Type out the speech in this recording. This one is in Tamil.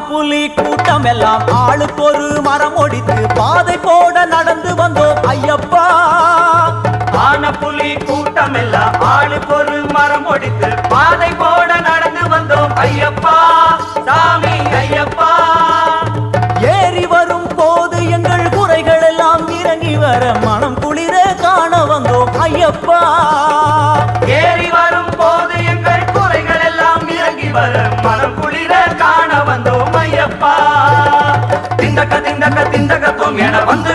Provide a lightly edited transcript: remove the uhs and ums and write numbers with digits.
புலி கூட்டம் எல்லாம் ஆளுக்கு ஒரு மரம் ஒடித்து பாதை போட நடந்து வந்தோம் ஐயப்பா. புலி கூட்டம் எல்லாம் ஆளுக்கு ஒரு மரம் ஒடித்து பாதை போட நடந்து வந்தோம் ஐயப்பா. சாமி ஐயப்பா. ஏறி வரும் போது எங்கள் குறைகள் எல்லாம் இறங்கி வர மனம் குளிர காண வந்தோம் ஐயப்பா. ஏறி வரும் போது எங்கள் குறைகள் எல்லாம் இறங்கி வர மனம் குளிர காண வந்தோம் ஐயப்பா. திண்டக திண்டக திண்டக தோம் என வந்து